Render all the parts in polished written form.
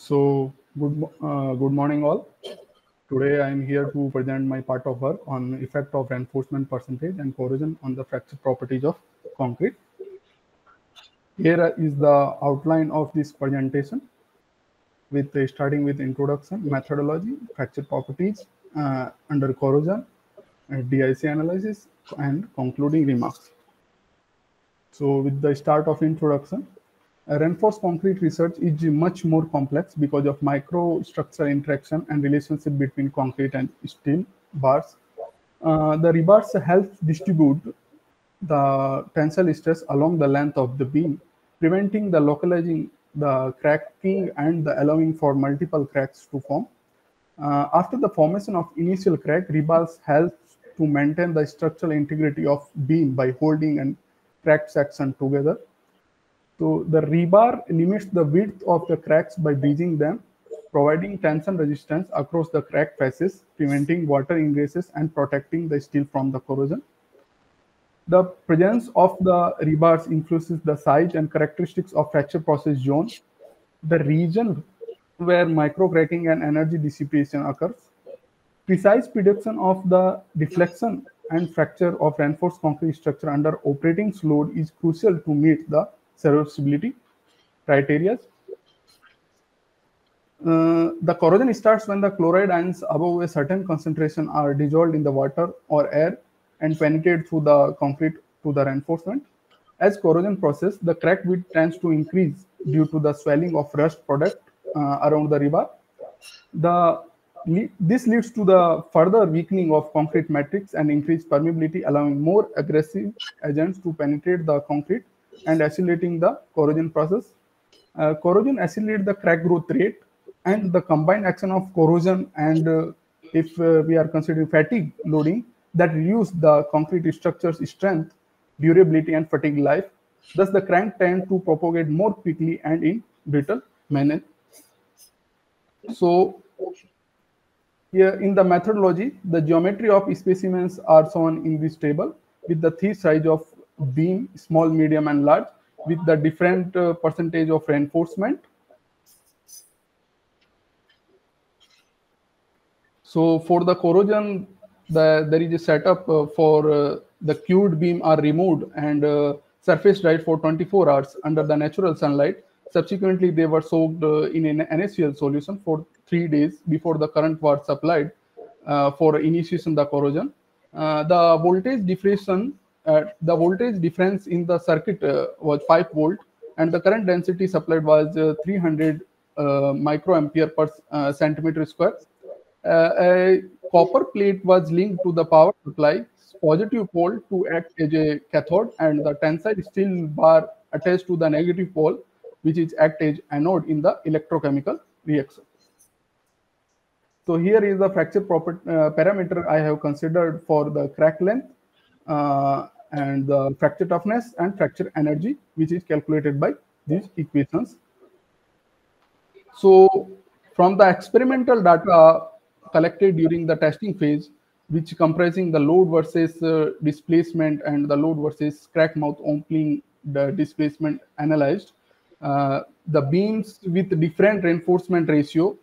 Good morning all. Today I am here to present my part of work on effect of reinforcement percentage and corrosion on the fracture properties of concrete. Here is the outline of this presentation, with starting with introduction, methodology, fracture properties under corrosion, DIC analysis, and concluding remarks. So with the start of introduction, reinforced concrete research is much more complex because of microstructural interaction and relationship between concrete and steel bars. The rebars help distribute the tensile stress along the length of the beam, preventing the localizing, the cracking, and the allowing for multiple cracks to form. After the formation of initial crack, rebars help to maintain the structural integrity of beam by holding and cracked section together. So the rebar limits the width of the cracks by bridging them, providing tension resistance across the crack faces, preventing water ingresses and protecting the steel from the corrosion. The presence of the rebars influences the size and characteristics of fracture process zone, the region where microcracking and energy dissipation occurs. Precise prediction of the deflection and fracture of reinforced concrete structure under operating load is crucial to meet the serviceability criteria. The corrosion starts when the chloride ions above a certain concentration are dissolved in the water or air and penetrate through the concrete to the reinforcement. As corrosion process, the crack width tends to increase due to the swelling of rust product around the rebar. This leads to the further weakening of concrete matrix and increased permeability, allowing more aggressive agents to penetrate the concrete and accelerating the corrosion process. Corrosion accelerates the crack growth rate, and the combined action of corrosion and if we are considering fatigue loading, that reduce the concrete structure's strength, durability, and fatigue life. Thus, the crack tend to propagate more quickly and in brittle manner. So, here in the methodology, the geometry of specimens are shown in this table with the three size of beam, small, medium, and large, with the different percentage of reinforcement. So for the corrosion, there is a setup for the cured beam are removed and surface dried for 24 hours under the natural sunlight. Subsequently, they were soaked in an NaCl solution for 3 days before the current was supplied for initiation the corrosion. The voltage difference in the circuit was 5 volt, and the current density supplied was 300 microampere per centimeter square. A copper plate was linked to the power supply, positive pole to act as a cathode, and the tensile steel bar attached to the negative pole, which is act as anode in the electrochemical reaction. So here is the fracture parameter I have considered for the crack length and the fracture toughness and fracture energy, which is calculated by these equations. So from the experimental data collected during the testing phase, which comprising the load versus displacement and the load versus crack mouth opening, the displacement analyzed, the beams with different reinforcement ratio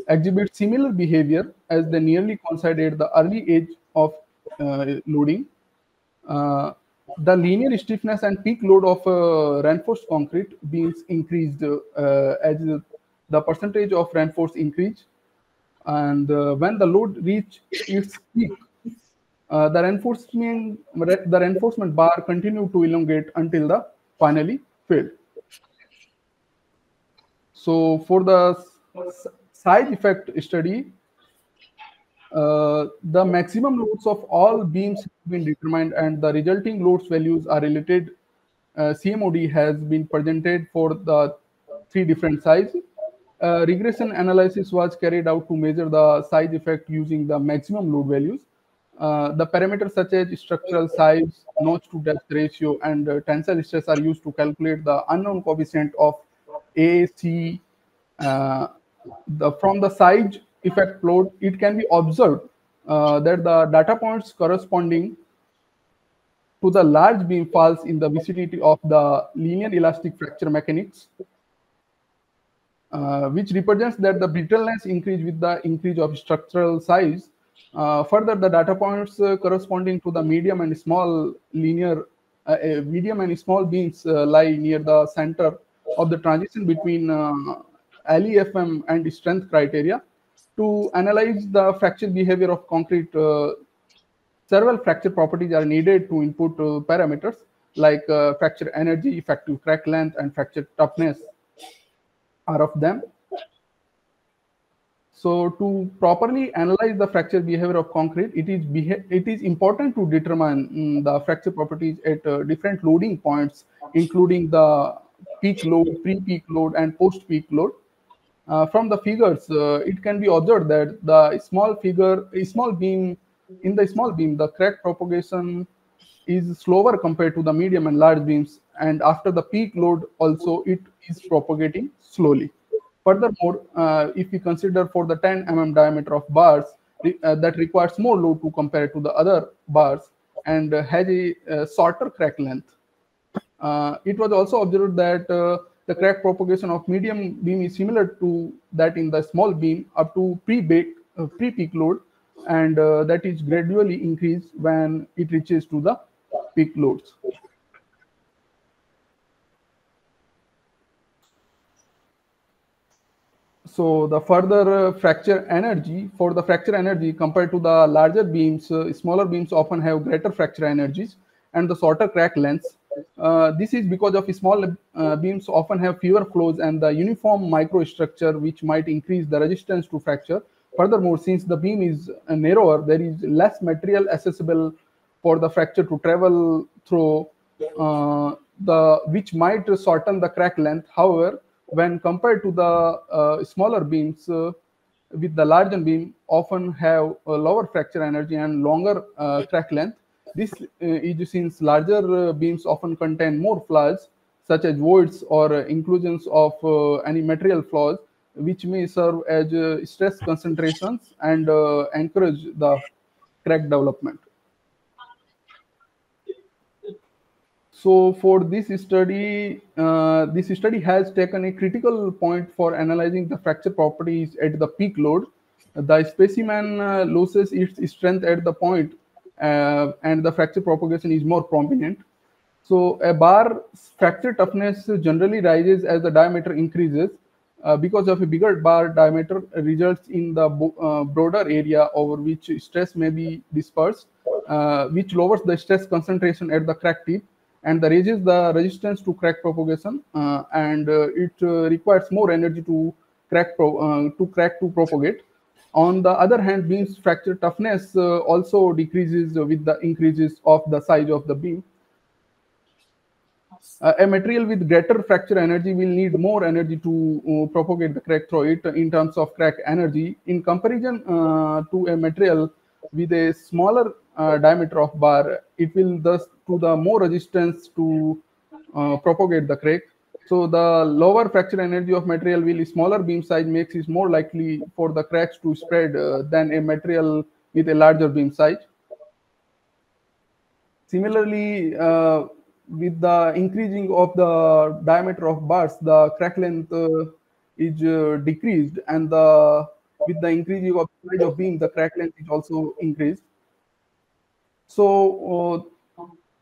exhibit similar behavior as they nearly coincide at the early age of loading. The linear stiffness and peak load of reinforced concrete beams increased as the percentage of reinforced increase, and when the load reached its peak, the reinforcement bar continued to elongate until the finally failed. So for the size effect study, the maximum loads of all beams have been determined, and the resulting loads values are related. CMOD has been presented for the 3 different sizes. Regression analysis was carried out to measure the size effect using the maximum load values. The parameters such as structural size, notch to depth ratio, and tensile stress are used to calculate the unknown coefficient of A, C. From the size effect plot, it can be observed that the data points corresponding to the large beam falls in the vicinity of the linear elastic fracture mechanics. which represents that the brittleness increase with the increase of structural size. Further, the data points corresponding to the medium and small medium and small beams lie near the center of the transition between LEFM and strength criteria. To analyze the fracture behavior of concrete, several fracture properties are needed to input parameters like fracture energy, effective crack length, and fracture toughness are of them. So to properly analyze the fracture behavior of concrete, it is important to determine the fracture properties at different loading points, including the peak load, pre-peak load, and post-peak load. From the figures, it can be observed that the small beam, the crack propagation is slower compared to the medium and large beams, and after the peak load also it is propagating slowly. Furthermore, if we consider for the 10 mm diameter of bars, that requires more load to compare to the other bars and has a shorter crack length. It was also observed that the crack propagation of medium beam is similar to that in the small beam up to pre-peak load, and that is gradually increased when it reaches to the peak loads. So the further fracture energy, for the fracture energy compared to the larger beams, smaller beams often have greater fracture energies and the shorter crack lengths. This is because of small beams often have fewer flows and the uniform microstructure, which might increase the resistance to fracture. Furthermore, since the beam is narrower, there is less material accessible for the fracture to travel through, which might shorten the crack length. However, when compared to the smaller beams, with the larger beam often have a lower fracture energy and longer crack length. This is since larger beams often contain more flaws, such as voids or inclusions of any material flaws, which may serve as stress concentrations and encourage the crack development. So for this study has taken a critical point for analyzing the fracture properties at the peak load. The specimen loses its strength at the point, and the fracture propagation is more prominent. So a bar fracture toughness generally rises as the diameter increases. Because of a bigger bar diameter results in the broader area over which stress may be dispersed, which lowers the stress concentration at the crack tip and raises the resistance to crack propagation, and it requires more energy to crack to propagate. On the other hand, beam's fracture toughness also decreases with the increases of the size of the beam. A material with greater fracture energy will need more energy to propagate the crack through it in terms of crack energy. In comparison to a material with a smaller diameter of bar, it will thus to the more resistance to propagate the crack. So the lower fracture energy of material with smaller beam size makes it more likely for the cracks to spread than a material with a larger beam size. Similarly, with the increasing of the diameter of bars, the crack length is decreased, and with the increasing of the size of beam, the crack length is also increased. So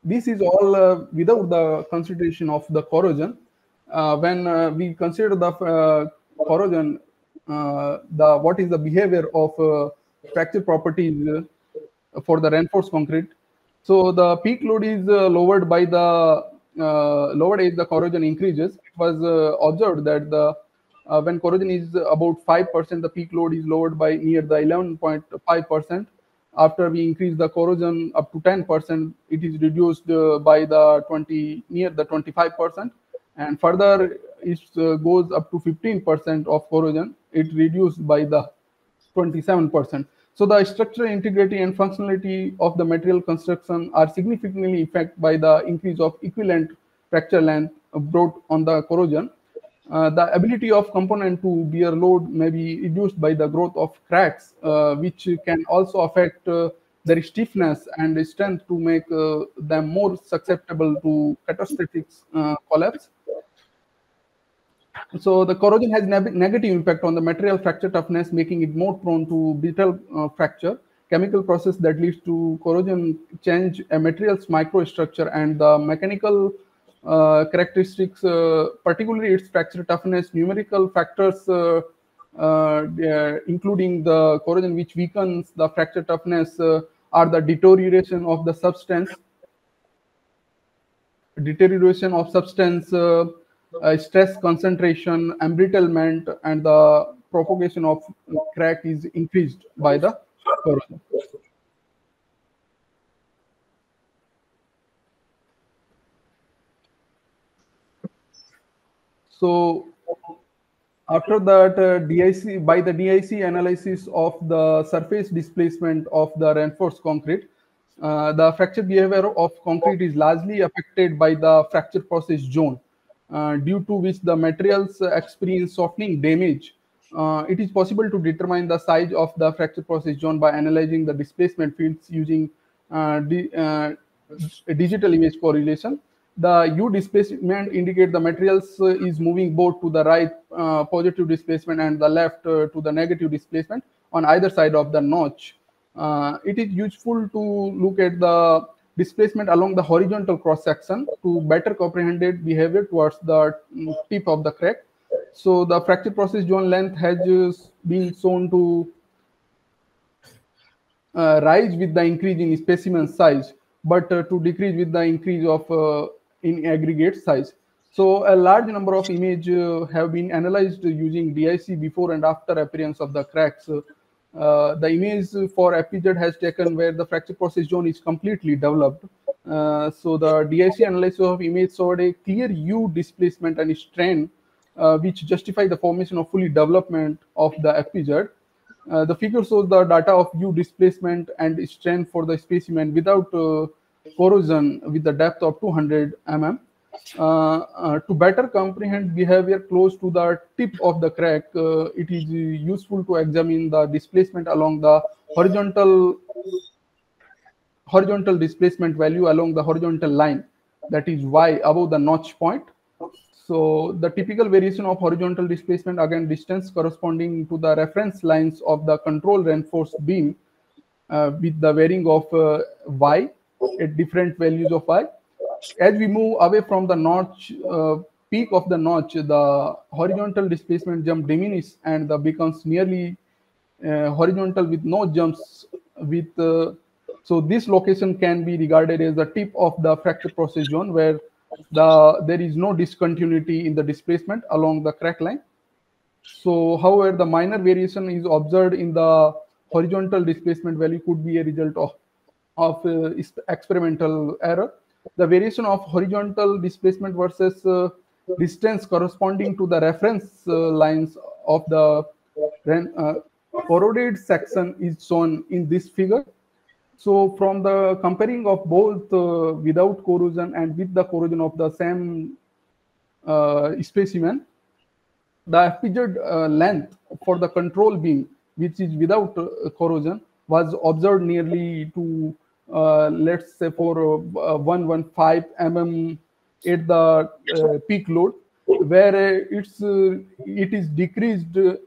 this is all without the consideration of the corrosion. When we consider the corrosion, what is the behavior of fracture properties for the reinforced concrete. So the peak load is lowered by the lowered as the corrosion increases. It was observed that when corrosion is about 5%, the peak load is lowered by near the 11.5%. After we increase the corrosion up to 10%, it is reduced by the near the 25%, and further it goes up to 15% of corrosion. It reduced by the 27%. So the structural integrity and functionality of the material construction are significantly affected by the increase of equivalent fracture length brought on the corrosion. The ability of component to bear load may be reduced by the growth of cracks, which can also affect their stiffness and strength to make them more susceptible to catastrophic collapse. So the corrosion has negative impact on the material fracture toughness, making it more prone to brittle fracture. Chemical process that leads to corrosion change a material's microstructure and the mechanical characteristics, particularly its fracture toughness. Numerical factors, including the corrosion which weakens the fracture toughness, are the deterioration of the substance, stress concentration, embrittlement, and the propagation of crack is increased by the corrosion. So after that, by the DIC analysis of the surface displacement of the reinforced concrete, the fracture behavior of concrete is largely affected by the fracture process zone, due to which the materials experience softening damage. It is possible to determine the size of the fracture process zone by analyzing the displacement fields using digital image correlation. The U displacement indicate the materials is moving both to the right positive displacement and the left to the negative displacement on either side of the notch. It is useful to look at the displacement along the horizontal cross section to better comprehend its behavior towards the tip of the crack. So the fracture process zone length has been shown to rise with the increase in specimen size, but to decrease with the increase of in aggregate size. So a large number of images have been analyzed using DIC before and after appearance of the cracks. The image for FPZ has taken where the fracture process zone is completely developed. So the DIC analysis of image showed a clear U displacement and strain, which justify the formation of fully development of the FPZ. The figure shows the data of U displacement and strain for the specimen without corrosion with the depth of 200 mm. To better comprehend behavior close to the tip of the crack, it is useful to examine the displacement along the horizontal displacement value along the horizontal line, that is Y above the notch point. So the typical variation of horizontal displacement, again distance corresponding to the reference lines of the control reinforced beam, with the varying of Y at different values of Y. As we move away from the notch, peak of the notch, the horizontal displacement jump diminishes and becomes nearly horizontal with no jumps. So this location can be regarded as the tip of the fracture process zone, where there is no discontinuity in the displacement along the crack line. So, however, the minor variation is observed in the horizontal displacement value could be a result of experimental error. The variation of horizontal displacement versus distance corresponding to the reference lines of the corroded section is shown in this figure. So from the comparing of both without corrosion and with the corrosion of the same specimen, the FPZ length for the control beam, which is without corrosion, was observed nearly to let's say for 115 mm at the peak load, where it is decreased with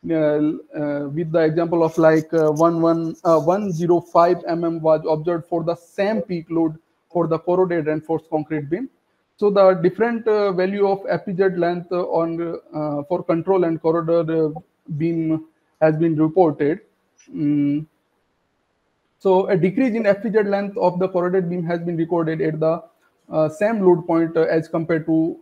the example of like 105 mm was observed for the same peak load for the corroded reinforced concrete beam. So the different value of FPZ length for control and corroded beam has been reported. So a decrease in FPZ length of the corroded beam has been recorded at the same load point as compared to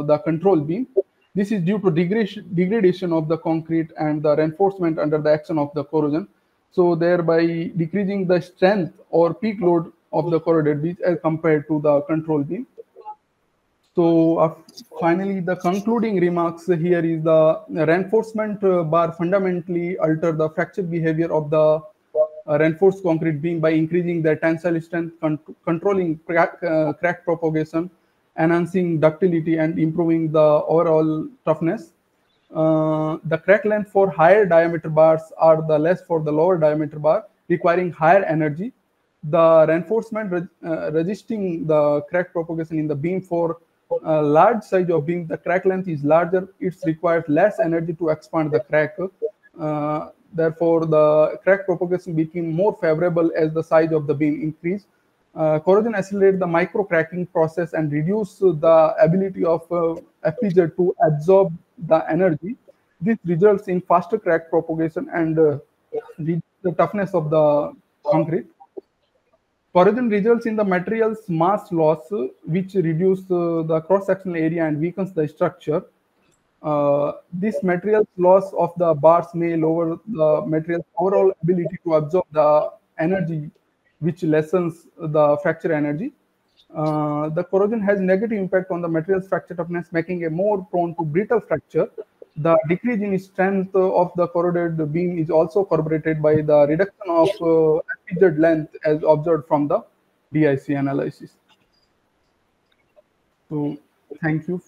the control beam. This is due to degradation of the concrete and the reinforcement under the action of the corrosion, so thereby decreasing the strength or peak load of the corroded beam as compared to the control beam. So finally, the concluding remarks here is the reinforcement bar fundamentally alter the fracture behavior of the reinforced concrete beam by increasing the tensile strength, controlling crack propagation, enhancing ductility, and improving the overall toughness. The crack length for higher diameter bars are the less for the lower diameter bar, requiring higher energy. The reinforcement resisting the crack propagation in the beam for large size of beam, the crack length is larger, it requires less energy to expand the crack. Therefore, the crack propagation became more favorable as the size of the beam increased. Corrosion accelerates the micro cracking process and reduce the ability of FPZ to absorb the energy. This results in faster crack propagation and reduce the toughness of the concrete. Corrosion results in the material's mass loss, which reduces the cross-sectional area and weakens the structure. This material's loss of the bars may lower the material's overall ability to absorb the energy, which lessens the fracture energy. The corrosion has negative impact on the material's fracture toughness, making it more prone to brittle fracture. The decrease in strength of the corroded beam is also corroborated by the reduction of FPZ length as observed from the DIC analysis. So, thank you.